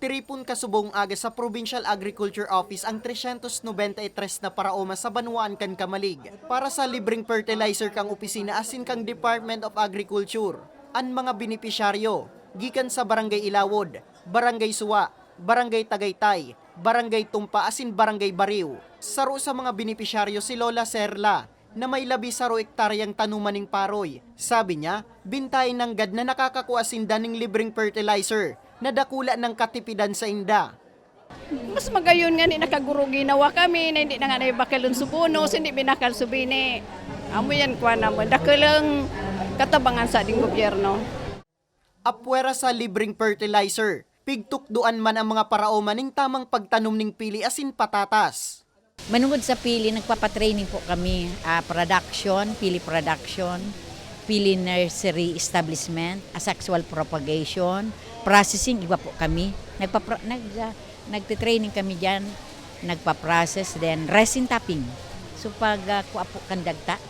Tiripon kasubong aga sa Provincial Agriculture Office ang 393 na paraoma sa Banwaan kan Kamalig para sa libreng fertilizer kang opisina asin kang Department of Agriculture. Ang mga benepisyaryo, gikan sa Barangay Ilawod, Barangay Suwa, Barangay Tagaytay, Barangay Tumpa asin Barangay Bariw. Saro sa mga benepisyaryo si Lola Serla na may 12 hektaryang tanumaning paroy. Sabi niya, bintayin ng gad na nakakakuha sinda ng libreng fertilizer na dakula ng katipidan sa inda. Mas magayon nga ni nakaguro ginawa kami na hindi na nga nabakalon subunos, hindi binakal subini. Amo yan kwa naman, dakalang katabangan sa ating gobyerno. Apwera sa libreng fertilizer, pigtukduan man ang mga paraoma ning tamang pagtanom ning pili asin patatas. Manungod sa pili, nagpapatraining po kami, pili nursery establishment, asexual propagation, processing, iba po kami. Nagtitraining kami dyan, nagpa-process, then resin tapping. So pag kuha po kandagta.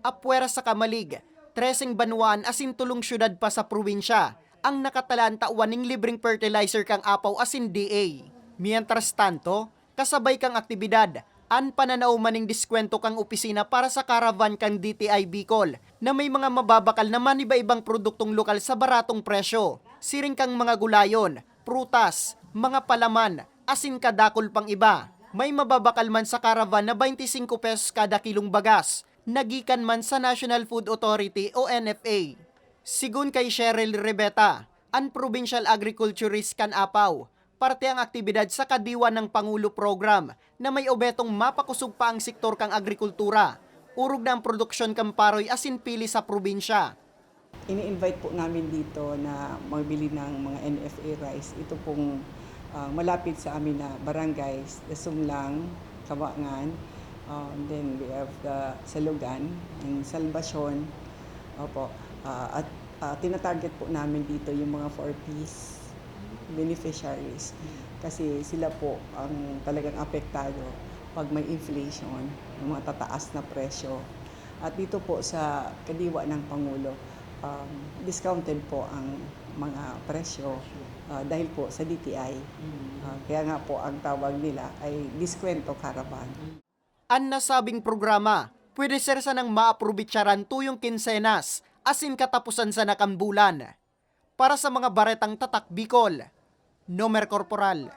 Apwera sa Kamalig, 13 banwaan asin tulong syudad pa sa probinsya ang nakatalaan tauan ning libreng fertilizer kang apaw asin DA. Mientras tanto, kasabay kang aktibidad, an pananaw maning diskwento kang opisina para sa caravan kang DTI Bicol na may mga mababakal naman iba-ibang produktong lokal sa baratong presyo. Siring kang mga gulayon, prutas, mga palaman, asin kadakol pang iba. May mababakal man sa caravan na 25 pesos kada kilong bagas, nagikan man sa National Food Authority o NFA. Sigun kay Cheryl Rebeta, an Provincial Agriculturist kan Apaw, parte ang aktibidad sa kadiwa ng Pangulo Program na may obetong mapakusog pa ang sektor kang agrikultura. Urog na ang produksyon kang paroy asin pili sa probinsya. Ini-invite po namin dito na magbili ng mga NFA rice. Ito pong malapit sa amin na barangays, Sumlang, Kawangan, then we have the Salugan and Salvacion. Opo. At tinatarget po namin dito yung mga 4Ps beneficiaries kasi sila po ang talagang apektado pag may inflation, yung mga tataas na presyo. At dito po sa kadiwa ng Pangulo, discounted po ang mga presyo dahil po sa DTI. Kaya nga po ang tawag nila ay Diskwento Caravan. Ang nasabing programa, pwede ser sa nang maaprobitsaran tuyong kinsenas asin katapusan sa nakambulan. Para sa mga baretang tatak Bicol, Nomer Corporal.